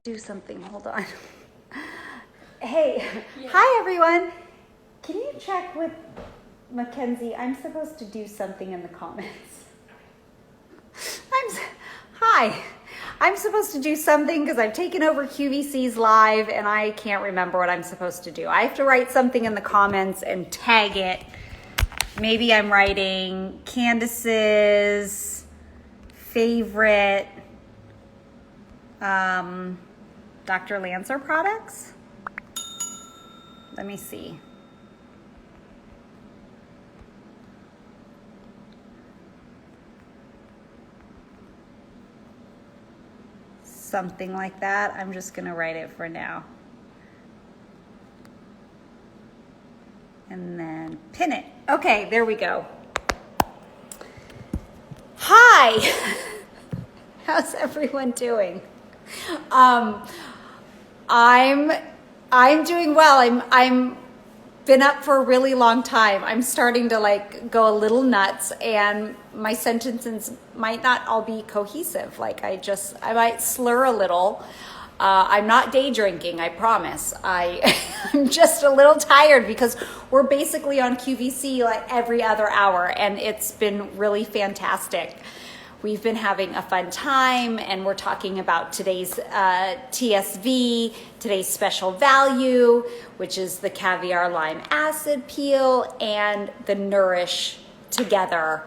do something. Hold on. Hey, yeah. Hi everyone. Can you check with Mackenzie? I'm supposed to do something in the comments. Hi. I'm supposed to do something because I've taken over QVC's live and I can't remember what I'm supposed to do. I have to write something in the comments and tag it. Maybe I'm writing Candace's favorite Dr. Lancer products. Let me see. Something like that. I'm just going to write it for now. And then pin it. Okay, there we go. Hi. How's everyone doing? I'm doing well. I'm been up for a really long time. I'm starting to go a little nuts, and my sentences might not all be cohesive. I might slur a little. I'm not day drinking, I promise. I'm just a little tired because we're basically on QVC like every other hour, and it's been really fantastic. We've been having a fun time, and we're talking about today's TSV, today's special value, which is the caviar lime acid peel and the Nourish together.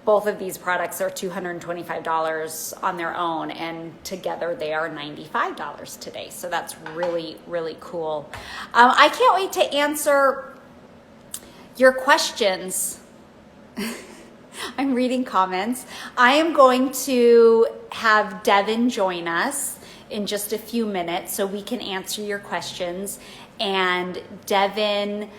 Both of these products are $225 on their own, and together they are $95 today. So that's really, really cool. I can't wait to answer your questions. I'm reading comments. I am going to have Devin join us in just a few minutes so we can answer your questions. And Devin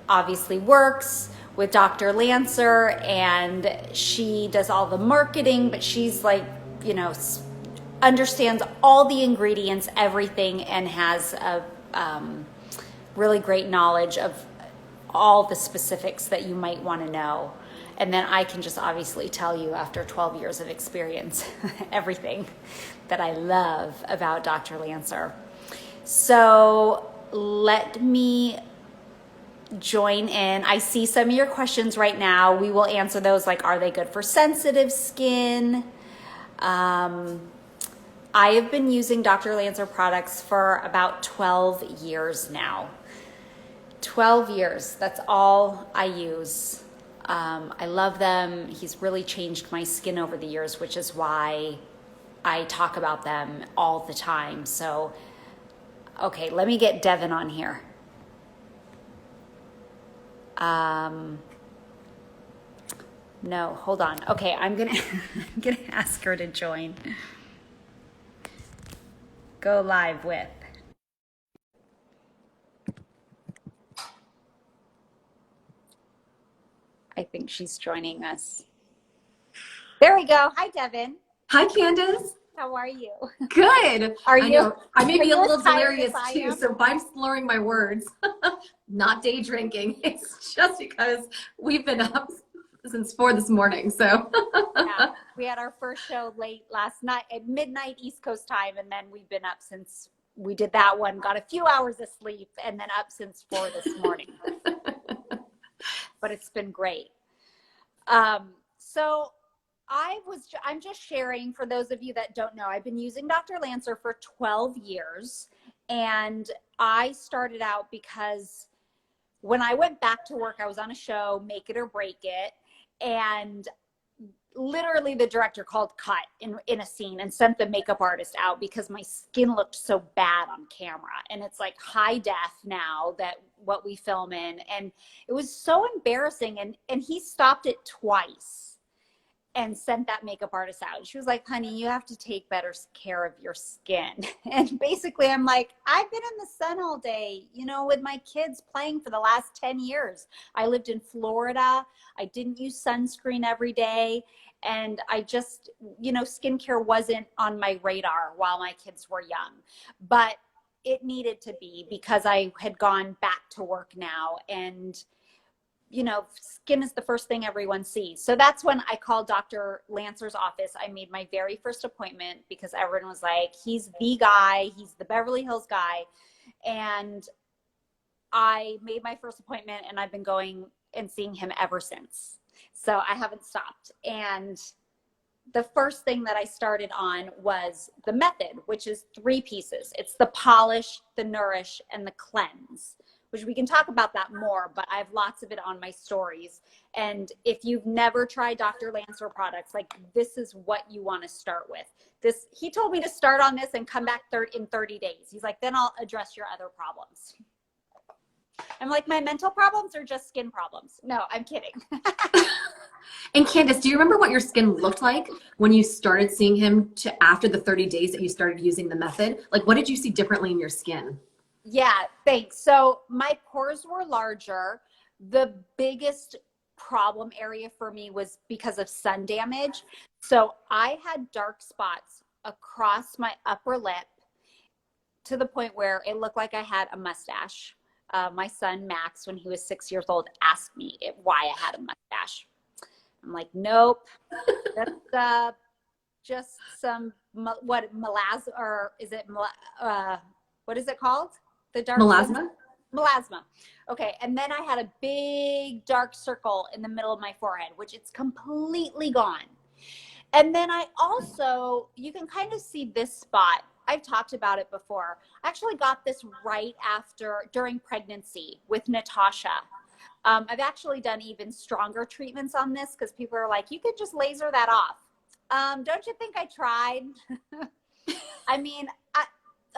obviously works with Dr. Lancer, and she does all the marketing, but she's understands all the ingredients, everything, and has a really great knowledge of all the specifics that you might want to know. And then I can just obviously tell you after 12 years of experience, everything that I love about Dr. Lancer. So let me join in. I see some of your questions right now. We will answer those, like, are they good for sensitive skin? I have been using Dr. Lancer products for about 12 years now. 12 years, that's all I use. I love them. He's really changed my skin over the years, which is why I talk about them all the time. So, okay, let me get Devin on here. No, hold on. Okay, I'm gonna ask her to join. Go live with. I think she's joining us. There we go. Hi, Devin. Hi, Candace. How are you? Good. I know. I may be a little delirious too, so if I'm slurring my words, not day drinking. It's just because we've been up since 4 this morning. So yeah, we had our first show late last night at midnight East Coast time, and then we've been up since we did that one, got a few hours of sleep, and then up since 4 this morning. But it's been great. So I'm just sharing, for those of you that don't know, I've been using Dr. Lancer for 12 years, and I started out because when I went back to work, I was on a show, Make It or Break It, and literally the director called cut in a scene and sent the makeup artist out because my skin looked so bad on camera. And it's like high def now, that what we film in, and it was so embarrassing. And he stopped it twice and sent that makeup artist out. She was like, honey, you have to take better care of your skin. And basically I'm like, I've been in the sun all day, with my kids playing for the last 10 years. I lived in Florida. I didn't use sunscreen every day. And I just, skincare wasn't on my radar while my kids were young, but it needed to be because I had gone back to work now. And you know, skin is the first thing everyone sees. So that's when I called Dr. Lancer's office. I made my very first appointment because everyone was like, he's the guy, he's the Beverly Hills guy. And I made my first appointment and I've been going and seeing him ever since. So I haven't stopped. And the first thing that I started on was the method, which is 3 pieces. It's the polish, the nourish, and the cleanse, which we can talk about that more, but I have lots of it on my stories. And if you've never tried Dr. Lancer products, like this is what you want to start with. This, he told me to start on this and come back in 30 days. He's like, then I'll address your other problems. I'm like, my mental problems are just skin problems. No, I'm kidding. And Candace, do you remember what your skin looked like when you started seeing him to after the 30 days that you started using the method? Like, what did you see differently in your skin? Yeah, thanks. So my pores were larger. The biggest problem area for me was because of sun damage. So I had dark spots across my upper lip to the point where it looked like I had a mustache. My son, Max, when he was 6 years old, asked me why I had a mustache. I'm like, nope, that's just some, what, melasma, or is it, what is it called? The dark Melasma? Melasma. Okay. And then I had a big dark circle in the middle of my forehead, which it's completely gone. And then I also, you can kind of see this spot. I've talked about it before. I actually got this right after, during pregnancy with Natasha. I've actually done even stronger treatments on this because people are like, you could just laser that off. Don't you think I tried? I mean,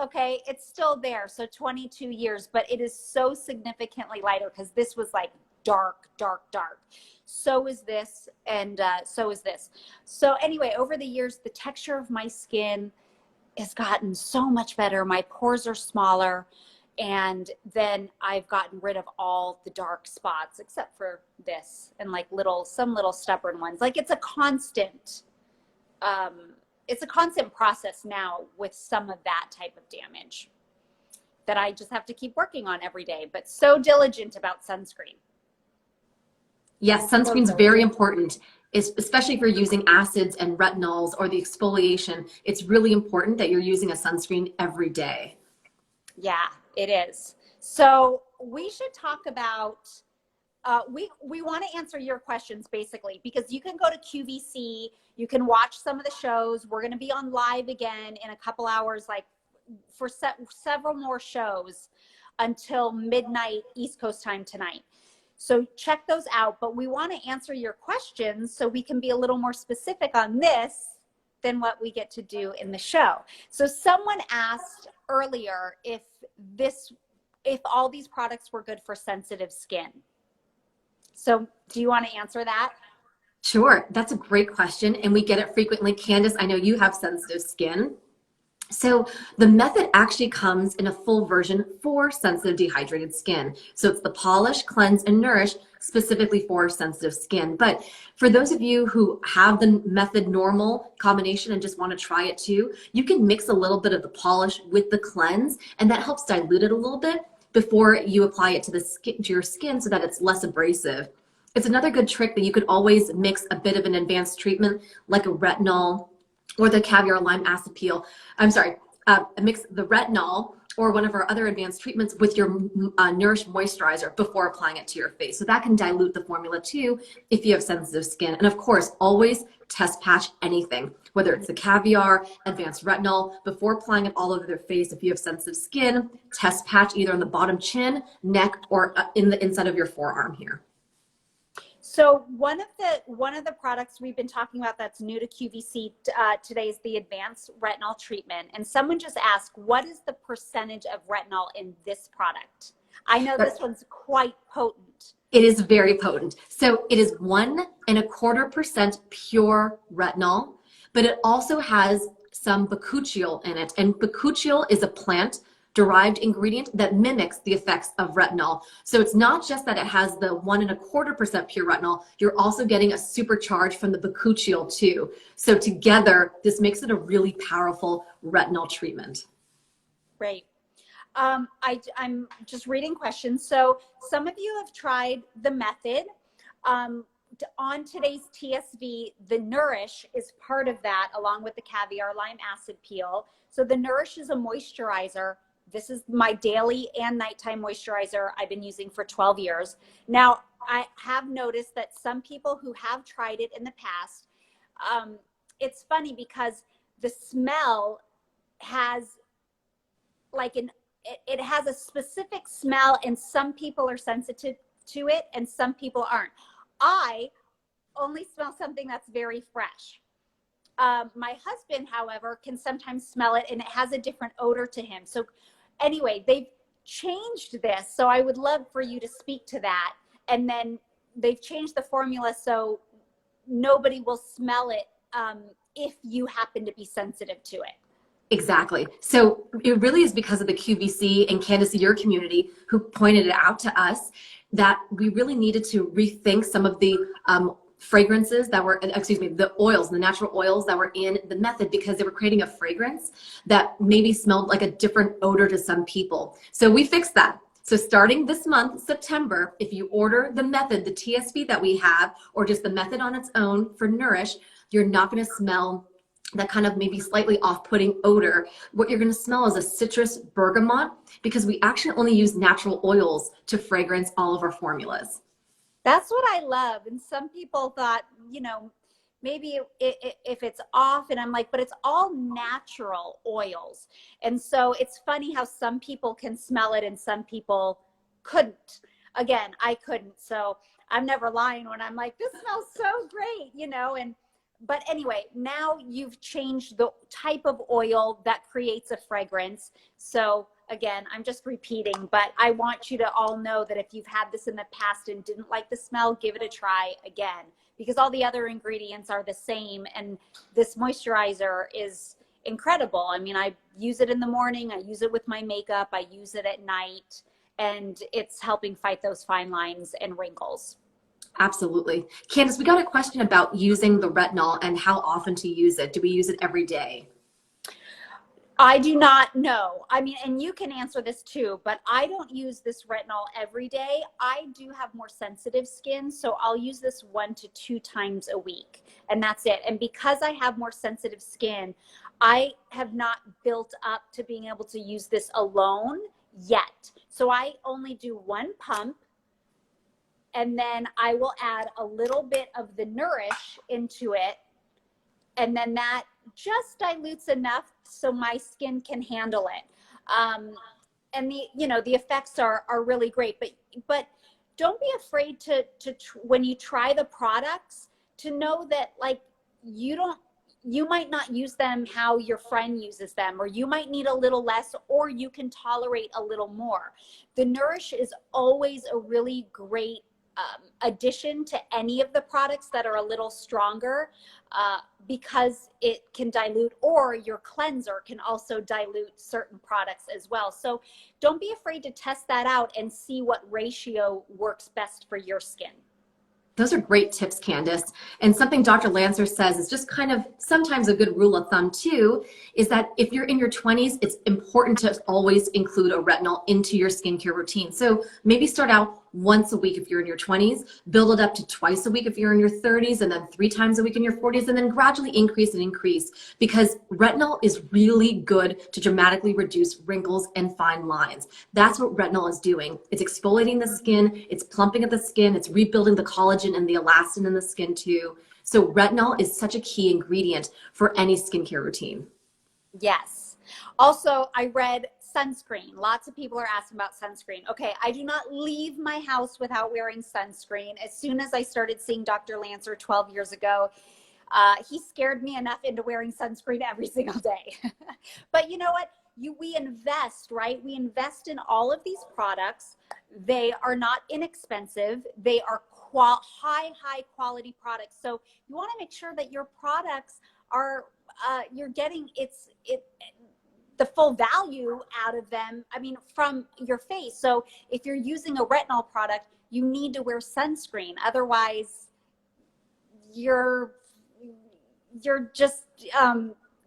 okay, it's still there. So 22 years, but it is so significantly lighter because this was like dark, dark, dark. So is this, and so is this. So anyway, over the years, the texture of my skin has gotten so much better. My pores are smaller. And then I've gotten rid of all the dark spots except for this and like some little stubborn ones. Like it's a constant process now with some of that type of damage that I just have to keep working on every day, but so diligent about sunscreen. Yes, sunscreen's very important, especially if you're using acids and retinols or the exfoliation. It's really important that you're using a sunscreen every day. Yeah, it is. So we should talk about, we want to answer your questions basically, because you can go to QVC, you can watch some of the shows. We're going to be on live again in a couple hours, like for several more shows until midnight East Coast time tonight. So check those out, but we want to answer your questions so we can be a little more specific on this than what we get to do in the show. So someone asked earlier if all these products were good for sensitive skin. So do you want to answer that? Sure, that's a great question, and we get it frequently. Candace, I know you have sensitive skin. So the method actually comes in a full version for sensitive dehydrated skin. So it's the polish, cleanse, and nourish specifically for sensitive skin. But for those of you who have the method normal combination and just want to try it too, you can mix a little bit of the polish with the cleanse, and that helps dilute it a little bit before you apply it to your skin so that it's less abrasive. It's another good trick that you could always mix a bit of an advanced treatment like a retinol or the caviar lime acid peel. Mix the retinol or one of our other advanced treatments with your Nourish moisturizer before applying it to your face. So that can dilute the formula too if you have sensitive skin. And of course, always test patch anything, whether it's the caviar, advanced retinol, before applying it all over their face. If you have sensitive skin, test patch either on the bottom chin, neck, or in the inside of your forearm here. So one of the products we've been talking about that's new to QVC today is the advanced retinol treatment. And someone just asked, what is the percentage of retinol in this product? I know this one's quite potent. It is very potent. So it is 1.25% pure retinol, but it also has some bakuchiol in it. And bakuchiol is a plant derived ingredient that mimics the effects of retinol. So it's not just that it has the 1.25% pure retinol, you're also getting a supercharge from the bakuchiol too. So together, this makes it a really powerful retinol treatment. Right. I'm just reading questions. So some of you have tried the method. On today's TSV, the Nourish is part of that, along with the caviar lime acid peel. So the Nourish is a moisturizer. This is my daily and nighttime moisturizer I've been using for 12 years. Now, I have noticed that some people who have tried it in the past, it's funny because the smell has like it has a specific smell, and some people are sensitive to it and some people aren't. I only smell something that's very fresh. My husband, however, can sometimes smell it and it has a different odor to him. So anyway, they've changed this. So I would love for you to speak to that. And then they've changed the formula so nobody will smell it if you happen to be sensitive to it. Exactly. So it really is because of the QVC and Candace, your community, who pointed it out to us that we really needed to rethink some of the fragrances that were, the oils, the natural oils that were in the method, because they were creating a fragrance that maybe smelled like a different odor to some people. So we fixed that. So starting this month, September, if you order the method, the TSV that we have, or just the method on its own for Nourish, you're not going to smell that kind of maybe slightly off-putting odor. What you're going to smell is a citrus bergamot, because we actually only use natural oils to fragrance all of our formulas. That's what I love. And some people thought, you know, maybe if it's off, and I'm like, but it's all natural oils. And so it's funny how some people can smell it and some people couldn't. Again, I couldn't. So I'm never lying when I'm like, this smells so great, you know. But anyway, now you've changed the type of oil that creates a fragrance. So again, I'm just repeating, but I want you to all know that if you've had this in the past and didn't like the smell, give it a try again, because all the other ingredients are the same. And this moisturizer is incredible. I mean, I use it in the morning, I use it with my makeup, I use it at night, and it's helping fight those fine lines and wrinkles. Absolutely. Candace, we got a question about using the retinol and how often to use it. Do we use it every day? I do not know. I mean, and you can answer this too, but I don't use this retinol every day. I do have more sensitive skin, so I'll use this 1 to 2 times a week, and that's it. And because I have more sensitive skin, I have not built up to being able to use this alone yet. So I only do 1 pump, and then I will add a little bit of the Nourish into it, and then that just dilutes enough so my skin can handle it. And the effects are really great, but don't be afraid to when you try the products, to know that like you might not use them how your friend uses them, or you might need a little less, or you can tolerate a little more. The Nourish is always a really great addition to any of the products that are a little stronger, because it can dilute, or your cleanser can also dilute certain products as well. So don't be afraid to test that out and see what ratio works best for your skin. Those are great tips, Candace. And something Dr. Lancer says is just kind of sometimes a good rule of thumb too, is that if you're in your 20s, it's important to always include a retinol into your skincare routine. So maybe start out once a week if you're in your 20s, build it up to twice a week if you're in your 30s, and then 3 times a week in your 40s, and then gradually increase and increase, because retinol is really good to dramatically reduce wrinkles and fine lines. That's what retinol is doing. It's exfoliating the skin, it's plumping at the skin, it's rebuilding the collagen and the elastin in the skin too. So retinol is such a key ingredient for any skincare routine. Yes. Also, I read sunscreen. Lots of people are asking about sunscreen. Okay, I do not leave my house without wearing sunscreen. As soon as I started seeing Dr. Lancer 12 years ago, he scared me enough into wearing sunscreen every single day. But you know what? We invest, right? We invest in all of these products. They are not inexpensive. They are high quality products. So you want to make sure that your products are, you're getting the full value out of them, I mean, from your face. So if you're using a retinol product, you need to wear sunscreen. Otherwise, you're just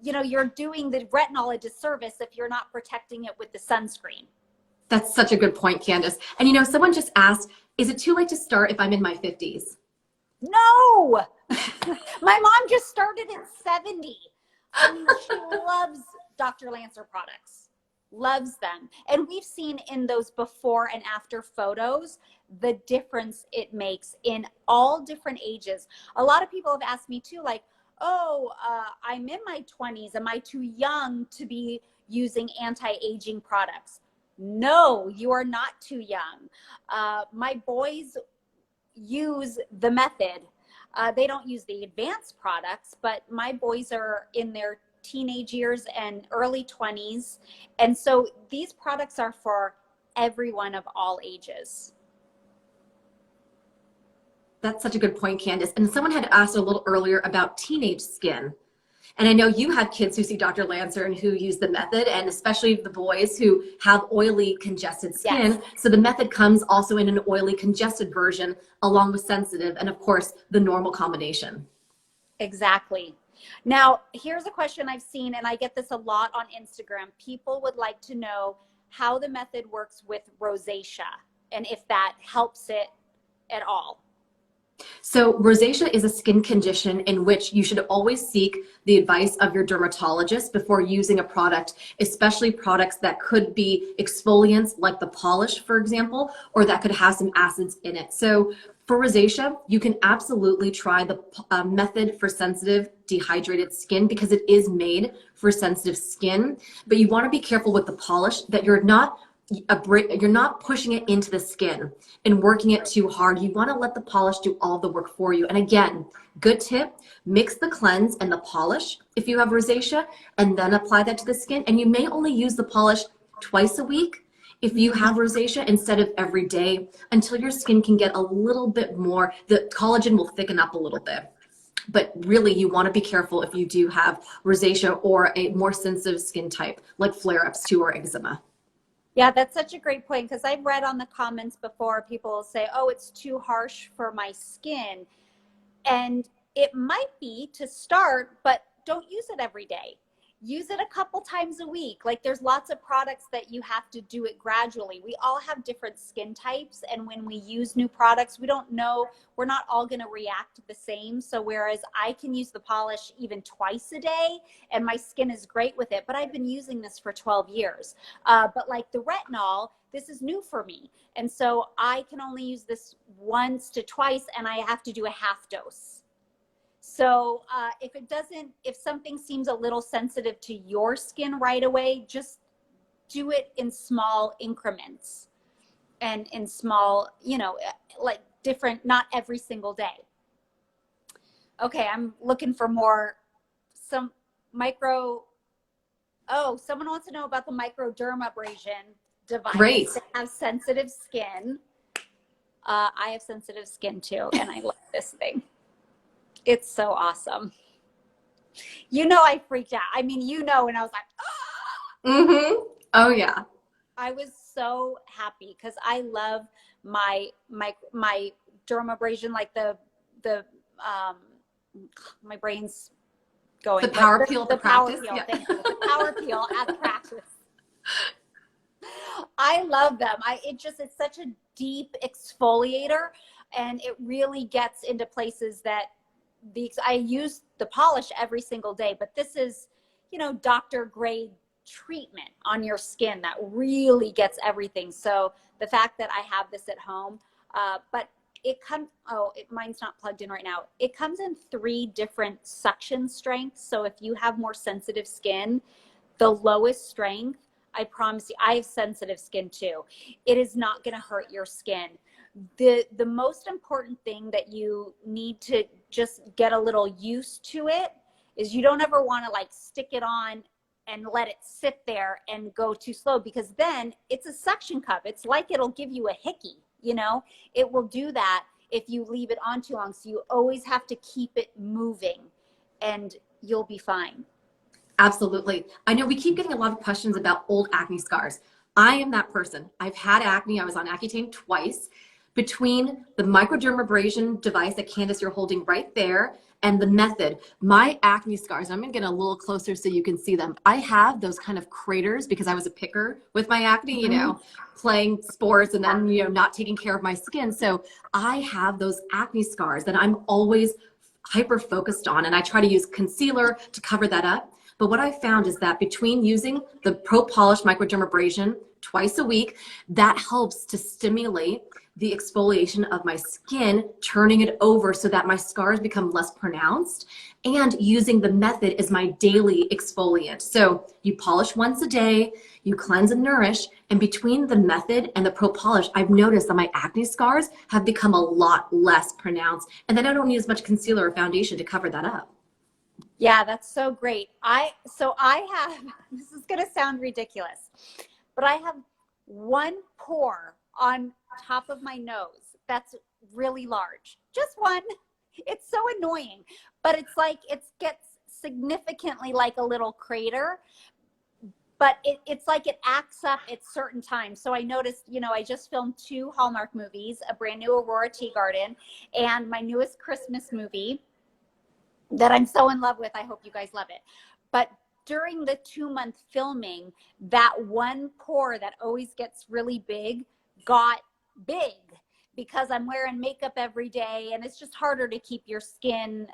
you're doing the retinol a disservice if you're not protecting it with the sunscreen. That's such a good point, Candace. And someone just asked, is it too late to start if I'm in my 50s? No. My mom just started at 70. I mean, she loves Dr. Lancer products, loves them. And we've seen in those before and after photos, the difference it makes in all different ages. A lot of people have asked me too, like, I'm in my 20s. Am I too young to be using anti-aging products? No, you are not too young. My boys use the method. They don't use the advanced products, but my boys are in their teenage years and early 20s. And so these products are for everyone of all ages. That's such a good point, Candace. And someone had asked a little earlier about teenage skin. And I know you have kids who see Dr. Lancer and who use the method, and especially the boys who have oily, congested skin. Yes. So the method comes also in an oily, congested version, along with sensitive, and of course, the normal combination. Exactly. Now, here's a question I've seen, and I get this a lot on Instagram. People would like to know how the method works with rosacea, and if that helps it at all. So rosacea is a skin condition in which you should always seek the advice of your dermatologist before using a product, especially products that could be exfoliants like the polish, for example, or that could have some acids in it. So for rosacea, you can absolutely try the method for sensitive dehydrated skin because it is made for sensitive skin, but you want to be careful with the polish that you're not pushing it into the skin and working it too hard. You want to let the polish do all the work for you. And again, good tip, mix the cleanse and the polish if you have rosacea, and then apply that to the skin. And you may only use the polish twice a week if you have rosacea instead of every day, until your skin can get a little bit more, the collagen will thicken up a little bit. But really, you want to be careful if you do have rosacea or a more sensitive skin type like flare-ups too, or eczema. Yeah, that's such a great point, because I've read on the comments before, people will say, oh, it's too harsh for my skin. And it might be to start, but don't use it every day. Use it a couple times a week. Like, there's lots of products that you have to do it gradually. We all have different skin types. And when we use new products, we don't know, we're not all going to react the same. So whereas I can use the polish even twice a day and my skin is great with it, but I've been using this for 12 years. But like the retinol, this is new for me. And so I can only use this once to twice, and I have to do a half dose. So if something seems a little sensitive to your skin right away, just do it in small increments and in small, like different, not every single day. Okay, I'm looking for someone wants to know about the microdermabrasion device. Great. To have sensitive skin. I have sensitive skin too, and I love this thing. It's so awesome. I freaked out. I mean, and I was like, ah! Mm-hmm. Oh yeah. I was so happy because I love my dermabrasion, like the my brain's going. The power peel, the power peel. Yeah. Thank you. The power peel at practice. I love them. It's such a deep exfoliator, and it really gets into places that I use the polish every single day, but this is, doctor grade treatment on your skin that really gets everything. So the fact that I have this at home, but mine's not plugged in right now. It comes in 3 different suction strengths. So if you have more sensitive skin, the lowest strength, I promise you, I have sensitive skin too. It is not going to hurt your skin. The most important thing that you need to just get a little used to it is you don't ever want to like stick it on and let it sit there and go too slow, because then it's a suction cup. It's like it'll give you a hickey, it will do that if you leave it on too long. So you always have to keep it moving and you'll be fine. Absolutely. I know we keep getting a lot of questions about old acne scars. I am that person. I've had acne. I was on Accutane twice. Between the microdermabrasion device that Candace, you're holding right there, and the method. My acne scars, I'm gonna get a little closer so you can see them. I have those kind of craters because I was a picker with my acne, you know, playing sports and then, you know, not taking care of my skin. So I have those acne scars that I'm always hyper focused on, and I try to use concealer to cover that up. But what I found is that between using the Pro Polish Microdermabrasion twice a week, that helps to stimulate the exfoliation of my skin, turning it over so that my scars become less pronounced, and using the method as my daily exfoliant. So you polish once a day, you cleanse and nourish, and between the method and the Pro Polish, I've noticed that my acne scars have become a lot less pronounced, and then I don't need as much concealer or foundation to cover that up. Yeah, that's so great. I have, this is going to sound ridiculous, but I have one pore on top of my nose that's really large. Just one. It's so annoying, but it's like, it gets significantly like a little crater, but it's like it acts up at certain times. So I noticed, you know, I just filmed 2 Hallmark movies, a brand new Aurora Tea Garden and my newest Christmas movie that I'm so in love with. I hope you guys love it. But during the 2-month filming, that one pore that always gets really big got big because I'm wearing makeup every day, and it's just harder to keep your skin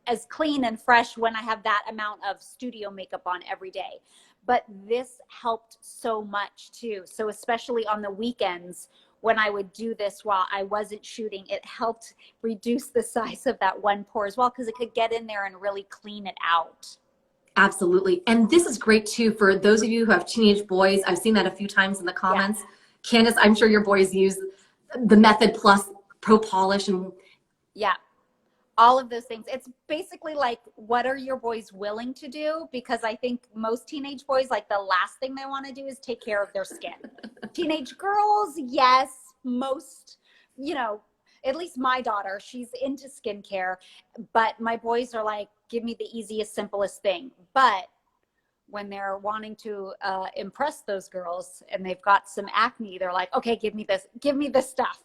as clean and fresh when I have that amount of studio makeup on every day. But this helped so much too. So especially on the weekends, when I would do this while I wasn't shooting, it helped reduce the size of that one pore as well, because it could get in there and really clean it out. Absolutely. And this is great too for those of you who have teenage boys. I've seen that a few times in the comments. Yeah. Candace, I'm sure your boys use the method plus Pro Polish and yeah, all of those things. It's basically like, what are your boys willing to do? Because I think most teenage boys, like the last thing they want to do is take care of their skin. Teenage girls, yes, most, you know, at least my daughter, she's into skincare, but my boys are like, give me the easiest, simplest thing. But when they're wanting to impress those girls and they've got some acne, they're like, okay, give me this stuff.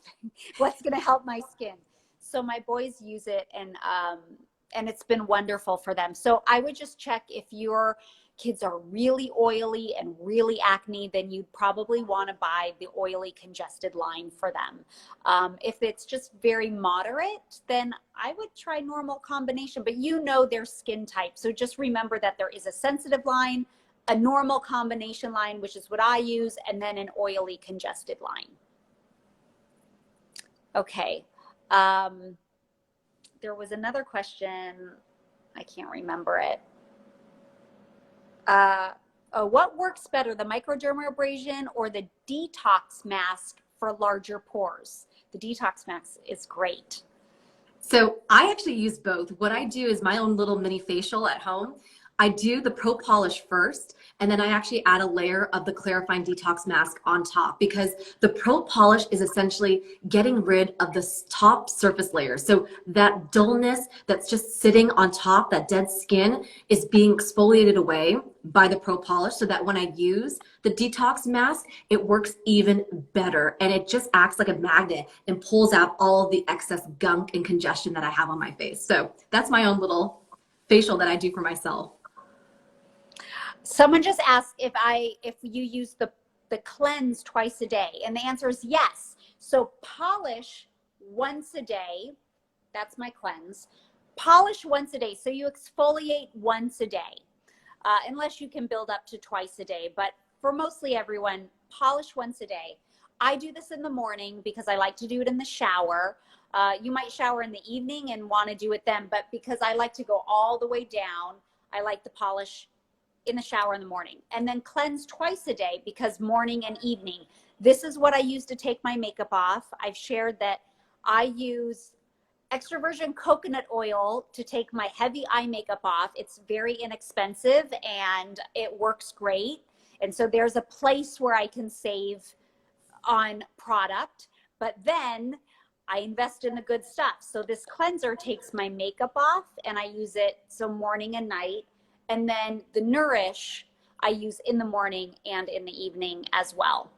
What's going to help my skin? So my boys use it, and it's been wonderful for them. So I would just check if your kids are really oily and really acne, then you'd probably want to buy the oily congested line for them. If it's just very moderate, then I would try normal combination, but you know their skin type. So just remember that there is a sensitive line, a normal combination line, which is what I use, and then an oily congested line. Okay. There was another question. I can't remember it. What works better, the microdermabrasion or the detox mask for larger pores? The detox mask is great. So I actually use both. What I do is my own little mini facial at home. I do the Pro Polish first, and then I actually add a layer of the clarifying detox mask on top, because the Pro Polish is essentially getting rid of the top surface layer. So that dullness that's just sitting on top, that dead skin, is being exfoliated away by the Pro Polish, so that when I use the detox mask, it works even better. And it just acts like a magnet and pulls out all of the excess gunk and congestion that I have on my face. So that's my own little facial that I do for myself. Someone just asked if you use the cleanse twice a day, and the answer is yes. So polish once a day, that's my cleanse. Polish once a day, so you exfoliate once a day, unless you can build up to twice a day. But for mostly everyone, polish once a day. I do this in the morning because I like to do it in the shower. You might shower in the evening and want to do it then, but because I like to go all the way down, I like to polish in the shower in the morning, and then cleanse twice a day, because morning and evening. This is what I use to take my makeup off. I've shared that I use extra virgin coconut oil to take my heavy eye makeup off. It's very inexpensive and it works great. And so there's a place where I can save on product, but then I invest in the good stuff. So this cleanser takes my makeup off, and I use it so morning and night. And then the Nourish I use in the morning and in the evening as well.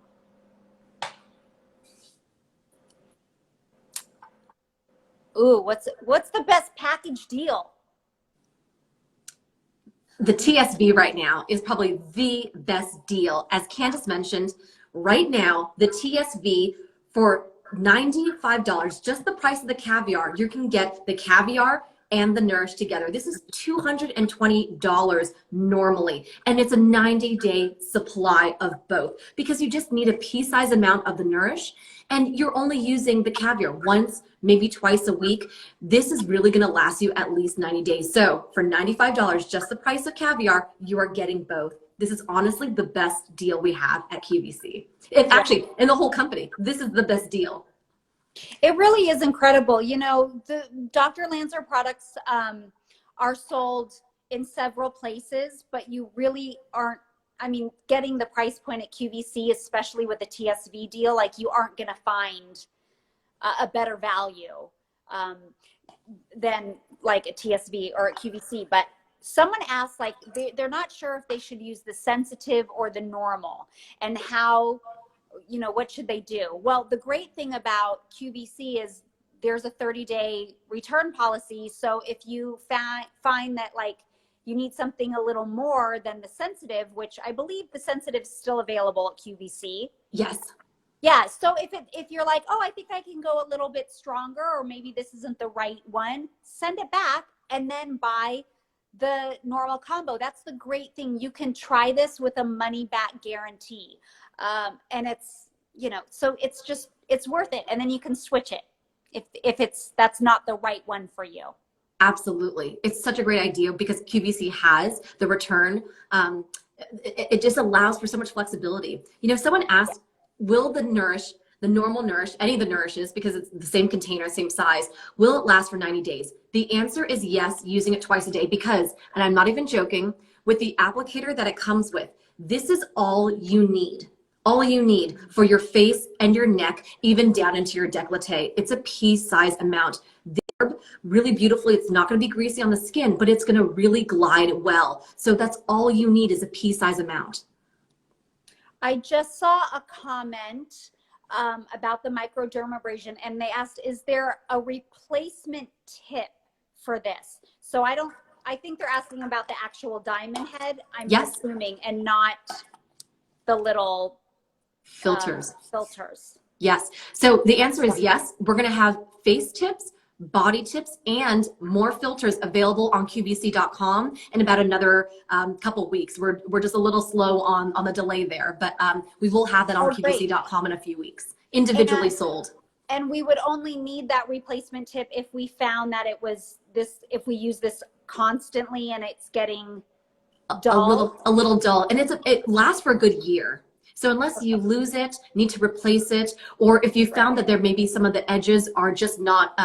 Ooh, what's the best package deal? The TSV right now is probably the best deal. As Candace mentioned, right now, the TSV for $95, just the price of the caviar, you can get the caviar and the Nourish together. This is $220 normally, and it's a 90-day supply of both because you just need a pea-size amount of the Nourish, and you're only using the caviar once, maybe twice a week. This is really going to last you at least 90 days. So for $95, just the price of caviar, you are getting both. This is honestly the best deal we have at QVC. Actually, in the whole company, this is the best deal. It really is incredible. You know, the Dr. Lancer products are sold in several places, but you really aren't, I mean, getting the price point at QVC, especially with the TSV deal, like you aren't going to find a better value than like a TSV or a QVC. But someone asked, like, they're not sure if they should use the sensitive or the normal, and how, you know, what should they do? Well, the great thing about QVC is there's a 30-day return policy. So if you find that like you need something a little more than the sensitive, which I believe the sensitive is still available at QVC. Yes. Yeah. So if you're like, oh, I think I can go a little bit stronger, or maybe this isn't the right one, send it back and then buy the normal combo. That's the great thing. You can try this with a money back guarantee. And it's, you know, so it's worth it. And then you can switch it if that's not the right one for you. Absolutely. It's such a great idea because QVC has the return. It just allows for so much flexibility. You know, someone asked, will the Nourish, the normal Nourish, any of the Nourishes, because it's the same container, same size, will it last for 90 days? The answer is yes, using it twice a day because, and I'm not even joking, with the applicator that it comes with, this is all you need. All you need for your face and your neck, even down into your décolleté. It's a pea-size amount. Really beautifully, it's not going to be greasy on the skin, but it's going to really glide well. So that's all you need is a pea-size amount. I just saw a comment about the microdermabrasion, and they asked, is there a replacement tip for this? So I think they're asking about the actual diamond head, I'm assuming, and not the little filters. Yes. So the answer is yes. We're going to have face tips, body tips, and more filters available on QVC.com in about another couple weeks. We're just a little slow on the delay there, but we will have that on QVC.com in a few weeks, individually sold. And we would only need that replacement tip if we found that it was this, if we use this constantly and it's getting dull. A little dull, and it lasts for a good year. So unless you lose it, need to replace it, or if you found that there may be some of the edges are just not,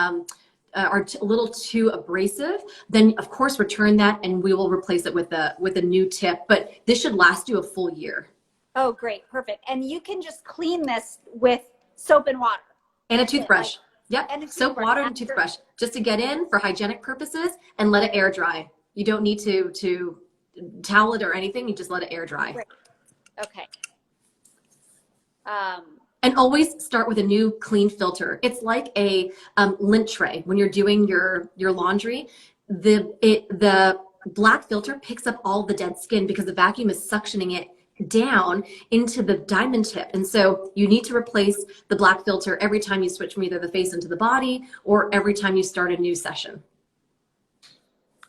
are a little too abrasive, then of course return that and we will replace it with a new tip. But this should last you a full year. Oh, great. Perfect. And you can just clean this with soap and water. And a toothbrush. Yep. And soap, water, and toothbrush. Just to get in for hygienic purposes and let it air dry. You don't need to towel it or anything. You just let it air dry. Great. Okay. And always start with a new clean filter. It's like a lint tray. When you're doing your laundry, the black filter picks up all the dead skin because the vacuum is suctioning it down into the diamond tip. And so you need to replace the black filter every time you switch from either the face into the body or every time you start a new session.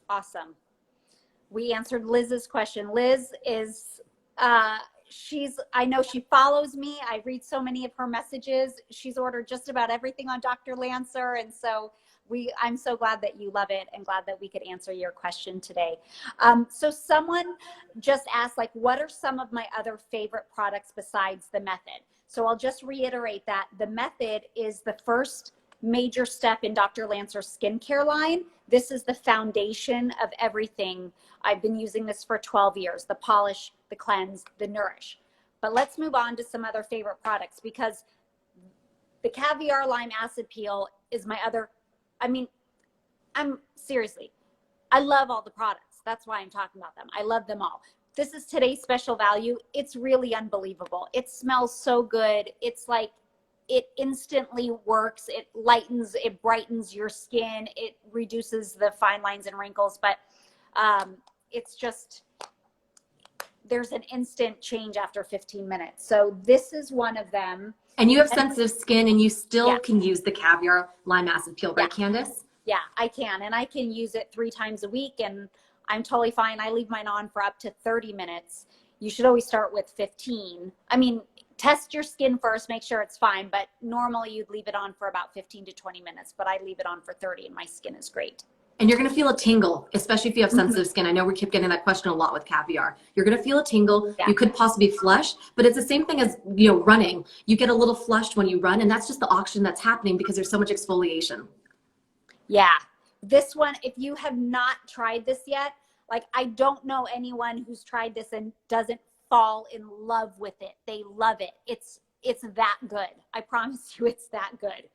Awesome. We answered Liz's question. Liz is I know she follows me. I read so many of her messages. She's ordered just about everything on Dr. Lancer. And so I'm so glad that you love it and glad that we could answer your question today. So someone just asked, like, what are some of my other favorite products besides the Method? So I'll just reiterate that the Method is the first major step in Dr. Lancer's skincare line. This is the foundation of everything. I've been using this for 12 years, the polish, the cleanse, the nourish. But let's move on to some other favorite products, because the caviar lime acid peel is my other, I mean, I love all the products. That's why I'm talking about them. I love them all. This is today's special value. It's really unbelievable. It smells so good. It's like, it instantly works. It lightens, it brightens your skin. It reduces the fine lines and wrinkles, but it's just, there's an instant change after 15 minutes. So this is one of them. And you have sensitive skin and you still can use the Caviar Lime Acid Peel, right, Candace? Yeah, I can. And I can use it 3 times a week and I'm totally fine. I leave mine on for up to 30 minutes. You should always start with 15. I mean, test your skin first, make sure it's fine. But normally you'd leave it on for about 15 to 20 minutes, but I leave it on for 30 and my skin is great. And you're going to feel a tingle, especially if you have sensitive skin. I know we keep getting that question a lot with Caviar. You're going to feel a tingle. Yeah. You could possibly flush, but it's the same thing as, you know, running. You get a little flushed when you run, and that's just the oxygen that's happening because there's so much exfoliation. Yeah. This one, if you have not tried this yet, like I don't know anyone who's tried this and doesn't fall in love with it. They love it. It's that good. I promise you it's that good.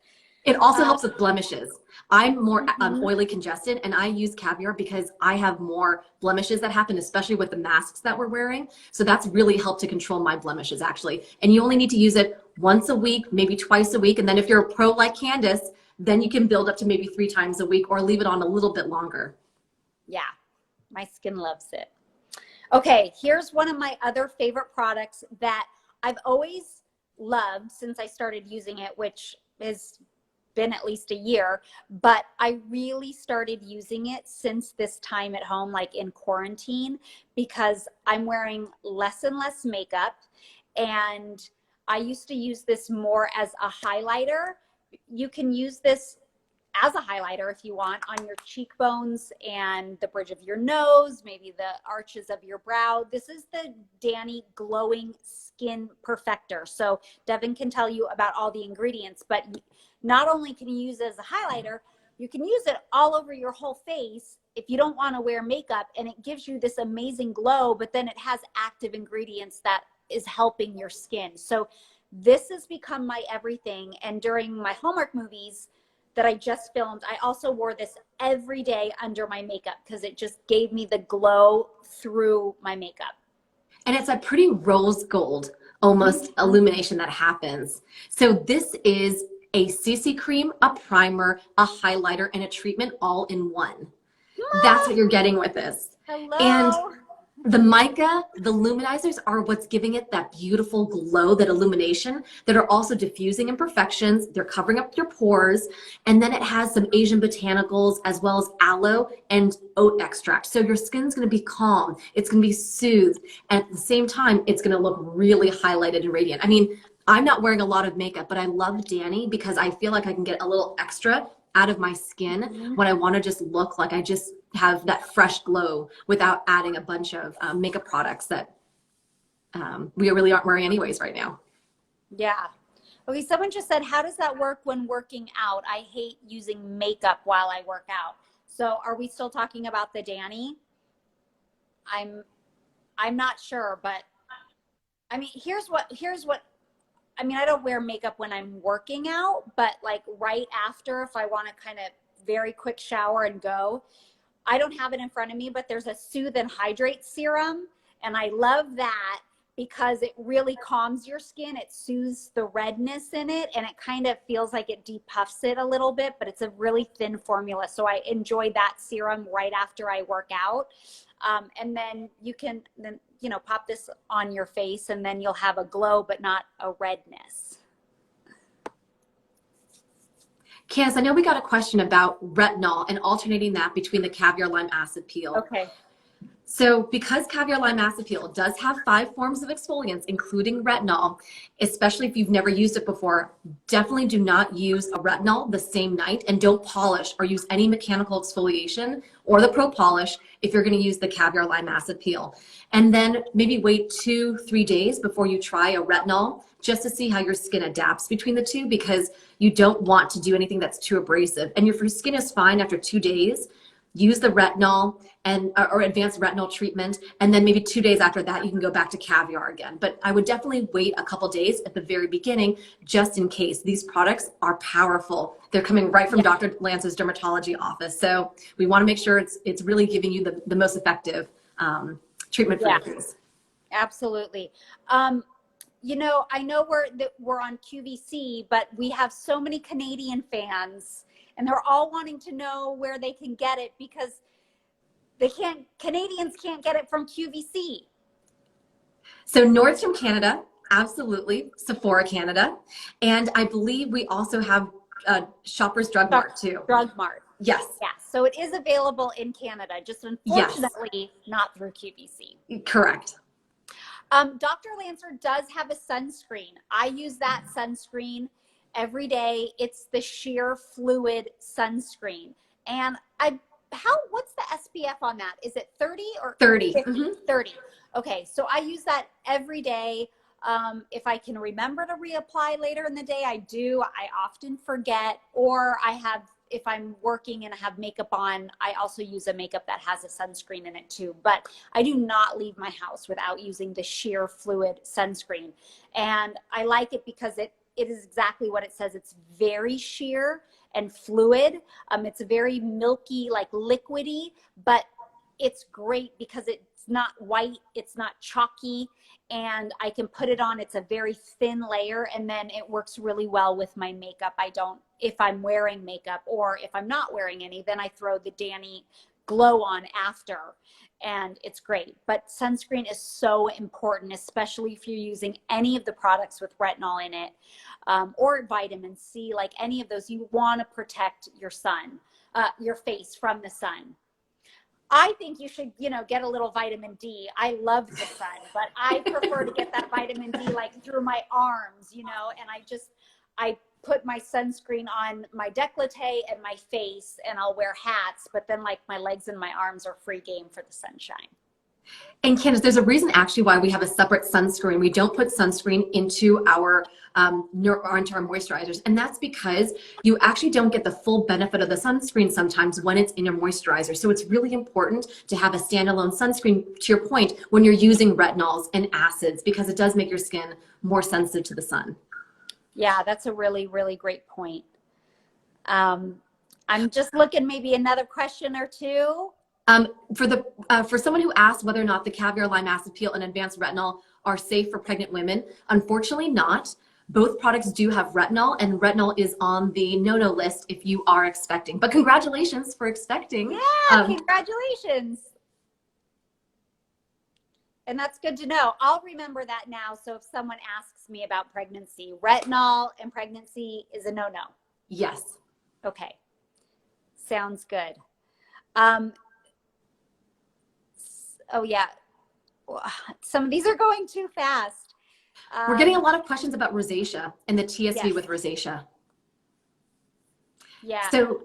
It also helps with blemishes. I'm more oily congested and I use Caviar because I have more blemishes that happen, especially with the masks that we're wearing. So that's really helped to control my blemishes actually. And you only need to use it once a week, maybe twice a week. And then if you're a pro like Candace, then you can build up to maybe 3 times a week or leave it on a little bit longer. Yeah, my skin loves it. Okay, here's one of my other favorite products that I've always loved since I started using it, which has been at least a year, but I really started using it since this time at home, like in quarantine, because I'm wearing less and less makeup. And I used to use this more as a highlighter. You can use this as a highlighter if you want on your cheekbones and the bridge of your nose, maybe the arches of your brow. This is the Danny Glowing Skin Perfector. So Devin can tell you about all the ingredients, but not only can you use it as a highlighter, you can use it all over your whole face if you don't want to wear makeup, and it gives you this amazing glow, but then it has active ingredients that is helping your skin. So this has become my everything. And during my Hallmark movies that I just filmed, I also wore this every day under my makeup because it just gave me the glow through my makeup. And it's a pretty rose gold almost illumination that happens. So this is a CC cream, a primer, a highlighter, and a treatment all in one. That's what you're getting with this. Hello. And the mica, the luminizers are what's giving it that beautiful glow, that illumination, that are also diffusing imperfections. They're covering up your pores. And then it has some Asian botanicals as well as aloe and oat extract. So your skin's going to be calm. It's going to be soothed. And at the same time, it's going to look really highlighted and radiant. I mean, I'm not wearing a lot of makeup, but I love Danny because I feel like I can get a little extra out of my skin when I want to just look like I just have that fresh glow without adding a bunch of makeup products that we really aren't wearing anyways right now. Yeah. Okay, someone just said, how does that work when working out? I hate using makeup while I work out. So are we still talking about the Danny? I'm not sure, but I mean, here's what I mean, I don't wear makeup when I'm working out, but like right after, if I want to kind of very quick shower and go, I don't have it in front of me, but there's a Soothe and Hydrate serum. And I love that because it really calms your skin. It soothes the redness in it, and it kind of feels like it depuffs it a little bit, but it's a really thin formula. So I enjoy that serum right after I work out. And then you can you know, pop this on your face and then you'll have a glow, but not a redness. Candace, I know we got a question about retinol and alternating that between the Caviar Lime Acid Peel. Okay. So because Caviar Lime Acid Peel does have 5 forms of exfoliants, including retinol, especially if you've never used it before, definitely do not use a retinol the same night, and don't polish or use any mechanical exfoliation or the Pro Polish if you're going to use the Caviar Lime Acid Peel. And then maybe wait 2-3 days before you try a retinol just to see how your skin adapts between the two, because you don't want to do anything that's too abrasive. And if your skin is fine after 2 days, use the retinol and or advanced retinol treatment, and then maybe 2 days after that you can go back to Caviar again. But I would definitely wait a couple days at the very beginning just in case. These products are powerful. They're coming right from Dr. Lance's dermatology office, so we want to make sure it's really giving you the most effective treatment for your face. Absolutely. you know, I know we're on QVC, but we have so many Canadian fans, and they're all wanting to know where they can get it because Canadians can't get it from QVC. So Nordstrom Canada, absolutely. Sephora Canada. And I believe we also have Shoppers Drug Mart too. Drug Mart. Yes. Yeah. So it is available in Canada, just unfortunately not through QVC. Correct. Dr. Lancer does have a sunscreen. I use that sunscreen every day. It's the sheer fluid sunscreen. And what's the SPF on that? Is it 30 or 30? 50? 30. Okay. So I use that every day. If I can remember to reapply later in the day, I do. I often forget, or if I'm working and I have makeup on, I also use a makeup that has a sunscreen in it too. But I do not leave my house without using the sheer fluid sunscreen. And I like it because it is exactly what it says. It's very sheer and fluid. It's very milky, like liquidy, but it's great because it's not white, it's not chalky, and I can put it on. It's a very thin layer, and then it works really well with my makeup. If I'm wearing makeup, or if I'm not wearing any, then I throw the Danny Glow on after, and it's great. But sunscreen is so important, especially if you're using any of the products with retinol in it, or vitamin C, like any of those. You want to protect your face from the sun. I think you should, get a little vitamin D. I love the sun, but I prefer to get that vitamin D like through my arms, and I put my sunscreen on my décolleté and my face, and I'll wear hats, but then like my legs and my arms are free game for the sunshine. And Candace, there's a reason actually why we have a separate sunscreen. We don't put sunscreen into our moisturizers. And that's because you actually don't get the full benefit of the sunscreen sometimes when it's in your moisturizer. So it's really important to have a standalone sunscreen, to your point, when you're using retinols and acids, because it does make your skin more sensitive to the sun. Yeah, that's a really, really great point. I'm just looking, maybe another question or two. For someone who asked whether or not the caviar lime acid peel and advanced retinol are safe for pregnant women, unfortunately not. Both products do have retinol, and retinol is on the no-no list if you are expecting. But congratulations for expecting. Yeah, congratulations. And that's good to know. I'll remember that now. So if someone asks me about pregnancy, retinol and pregnancy is a no-no. Yes. Okay. Sounds good. Oh yeah. Some of these are going too fast. We're getting a lot of questions about rosacea and the TSV yes. with rosacea. Yeah. So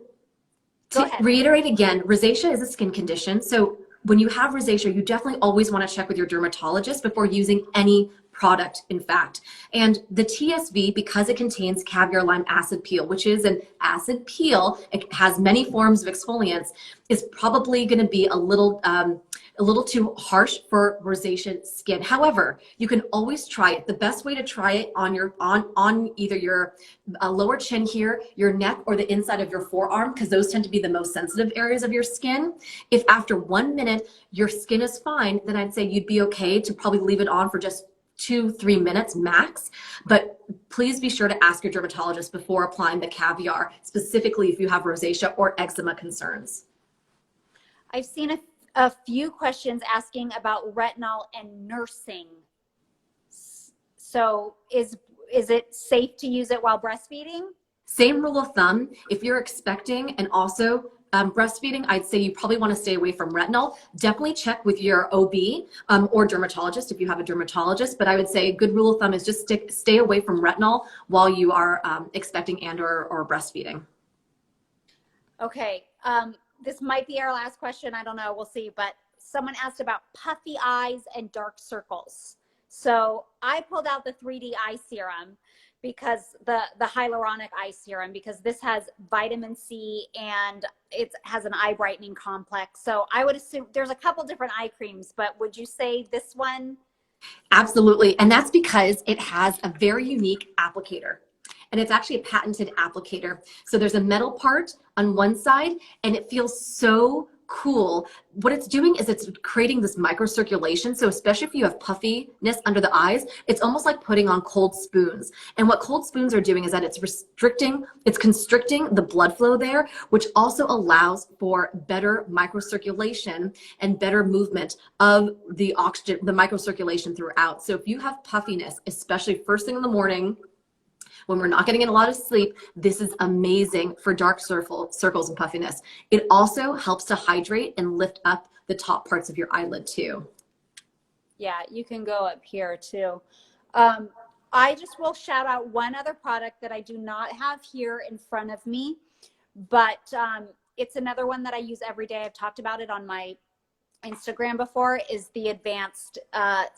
to reiterate again, rosacea is a skin condition. So when you have rosacea, you definitely always want to check with your dermatologist before using any product, in fact. And the TSV, because it contains caviar lime acid peel, which is an acid peel, it has many forms of exfoliants, is probably going to be a little too harsh for rosacea skin. However, you can always try it. The best way to try it on either your lower chin here, your neck, or the inside of your forearm, because those tend to be the most sensitive areas of your skin. If after 1 minute your skin is fine, then I'd say you'd be okay to probably leave it on for just 2-3 minutes max. But please be sure to ask your dermatologist before applying the caviar, specifically if you have rosacea or eczema concerns. I've seen a few questions asking about retinol and nursing. So is it safe to use it while breastfeeding? Same rule of thumb. If you're expecting and also breastfeeding, I'd say you probably want to stay away from retinol. Definitely check with your OB or dermatologist if you have a dermatologist. But I would say a good rule of thumb is just stay away from retinol while you are expecting and or breastfeeding. Okay. This might be our last question. I don't know. We'll see. But someone asked about puffy eyes and dark circles. So I pulled out the 3D eye serum, because the hyaluronic eye serum, because this has vitamin C and it has an eye brightening complex. So I would assume there's a couple different eye creams, but would you say this one? Absolutely. And that's because it has a very unique applicator. And it's actually a patented applicator. So there's a metal part on one side, and it feels so cool. What it's doing is it's creating this microcirculation. So especially if you have puffiness under the eyes, it's almost like putting on cold spoons. And what cold spoons are doing is that it's constricting the blood flow there, which also allows for better microcirculation and better movement of the oxygen, the microcirculation throughout. So if you have puffiness, especially first thing in the morning, when we're not getting a lot of sleep, this is amazing for dark circles and puffiness. It also helps to hydrate and lift up the top parts of your eyelid too. Yeah, you can go up here too. I just will shout out one other product that I do not have here in front of me, but it's another one that I use every day. I've talked about it on my Instagram before, is the Advanced what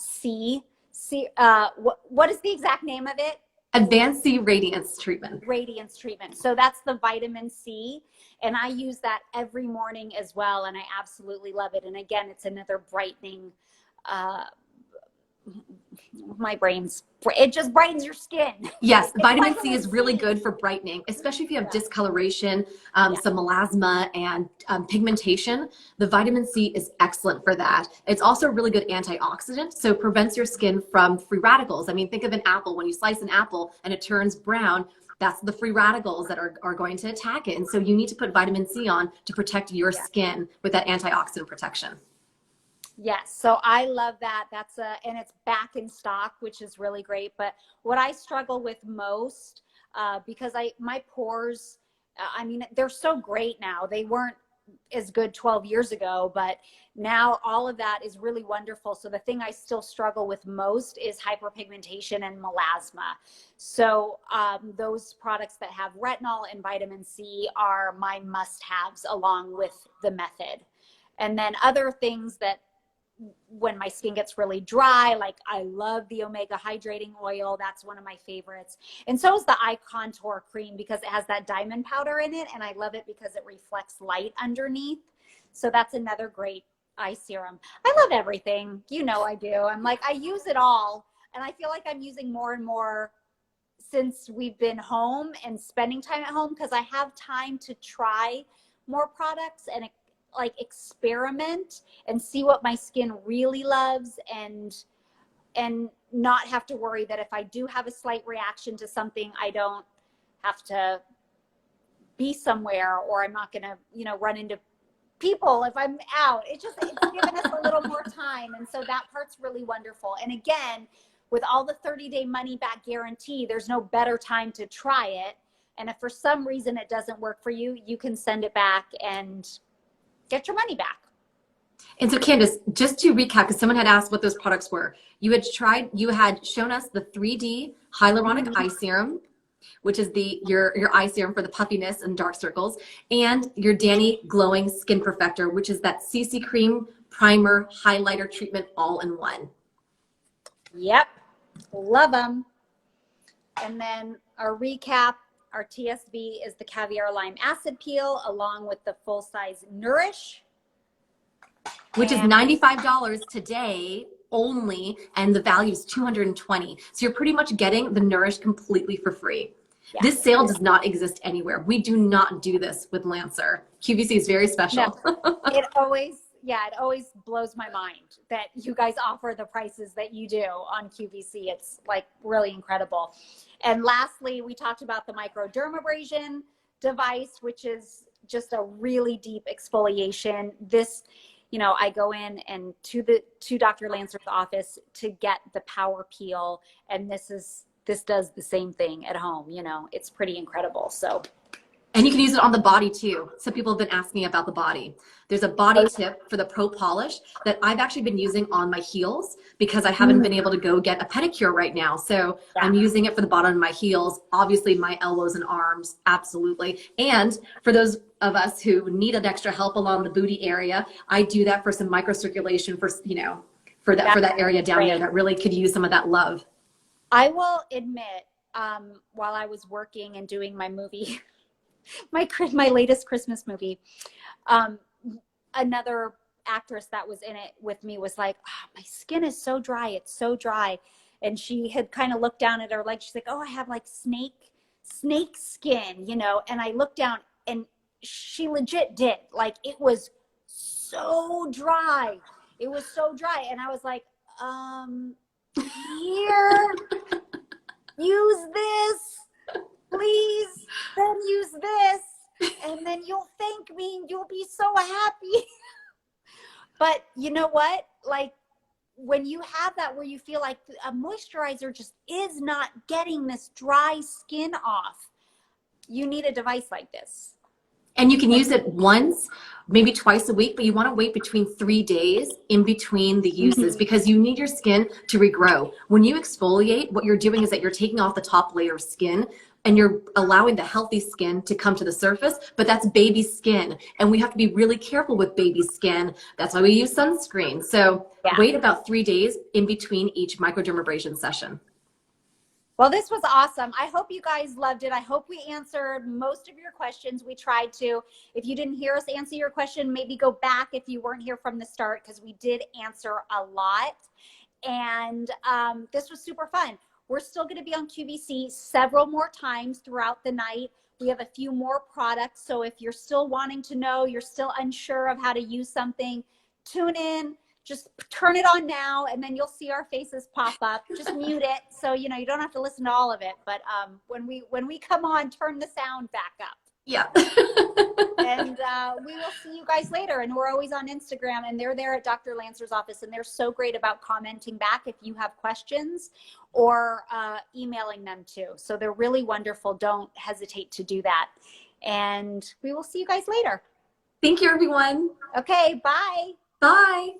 is the exact name of it? Advanced C Radiance Treatment. Radiance treatment. So that's the vitamin C. And I use that every morning as well. And I absolutely love it. And again, it's another brightening, it just brightens your skin. Yes, vitamin C is really good for brightening, especially if you have discoloration, some melasma and pigmentation. The vitamin C is excellent for that. It's also a really good antioxidant, so it prevents your skin from free radicals. I mean, think of an apple. When you slice an apple and it turns brown, that's the free radicals that are going to attack it. And so you need to put vitamin C on to protect your skin with that antioxidant protection. Yes, so I love that. And it's back in stock, which is really great. But what I struggle with most, because my pores, I mean, they're so great now. They weren't as good 12 years ago, but now all of that is really wonderful. So the thing I still struggle with most is hyperpigmentation and melasma. So those products that have retinol and vitamin C are my must-haves along with the method. And then other things that when my skin gets really dry, like I love the Omega Hydrating Oil. That's one of my favorites. And so is the Eye Contour Cream, because it has that diamond powder in it. And I love it because it reflects light underneath. So that's another great eye serum. I love everything. You know I do. I'm like, I use it all. And I feel like I'm using more and more since we've been home and spending time at home, because I have time to try more products and like experiment and see what my skin really loves, and not have to worry that if I do have a slight reaction to something, I don't have to be somewhere, or I'm not gonna, run into people if I'm out. It's given us a little more time. And so that part's really wonderful. And again, with all the 30-day money back guarantee, there's no better time to try it. And if for some reason it doesn't work for you, you can send it back and get your money back. And so Candace, just to recap, because someone had asked what those products were, you had shown us the 3D hyaluronic eye serum, which is your eye serum for the puffiness and dark circles, and your Danny Glowing Skin Perfector, which is that CC cream primer highlighter treatment all in one. Yep, love them. And then our recap, our TSV is the Caviar Lime Acid Peel along with the full-size Nourish. Which is $95 today only, and the value is $220. So you're pretty much getting the Nourish completely for free. Yeah. This sale does not exist anywhere. We do not do this with Lancer. QVC is very special. No, it always blows my mind that you guys offer the prices that you do on QVC. It's like really incredible. And lastly, we talked about the microdermabrasion device, which is just a really deep exfoliation. This, I go in and to Dr. Lancer's office to get the power peel, and this does the same thing at home. It's pretty incredible. So. And you can use it on the body too. Some people have been asking about the body. There's a body tip for the Pro Polish that I've actually been using on my heels because I haven't been able to go get a pedicure right now. So I'm using it for the bottom of my heels, obviously my elbows and arms, absolutely. And for those of us who need an extra help along the booty area, I do that for some microcirculation for that area down there that really could use some of that love. I will admit, while I was working and doing my movie, my latest Christmas movie, another actress that was in it with me was like, oh, my skin is so dry. It's so dry. And she had kind of looked down at her leg. She's like, oh, I have like snake skin, And I looked down and she legit did. Like, it was so dry. It was so dry. And I was like, here, use this, please, then use this. And then you'll thank me and you'll be so happy. But you know what? Like, when you have that where you feel like a moisturizer just is not getting this dry skin off, you need a device like this. And you can use it once, maybe twice a week, but you want to wait between 3 days in between the uses because you need your skin to regrow. When you exfoliate, what you're doing is that you're taking off the top layer of skin and you're allowing the healthy skin to come to the surface, but that's baby skin. And we have to be really careful with baby skin. That's why we use sunscreen. So wait about 3 days in between each microdermabrasion session. Well, this was awesome. I hope you guys loved it. I hope we answered most of your questions. We tried to. If you didn't hear us answer your question, maybe go back if you weren't here from the start, because we did answer a lot. And this was super fun. We're still going to be on QVC several more times throughout the night. We have a few more products. So if you're still wanting to know, you're still unsure of how to use something, tune in. Just turn it on now, and then you'll see our faces pop up. Just mute it, so you know you don't have to listen to all of it. But when we come on, turn the sound back up. Yeah. And we will see you guys later. And we're always on Instagram, and they're there at Dr. Lancer's office, and they're so great about commenting back if you have questions or emailing them too. So they're really wonderful. Don't hesitate to do that. And we will see you guys later. Thank you, everyone. Okay, bye. Bye.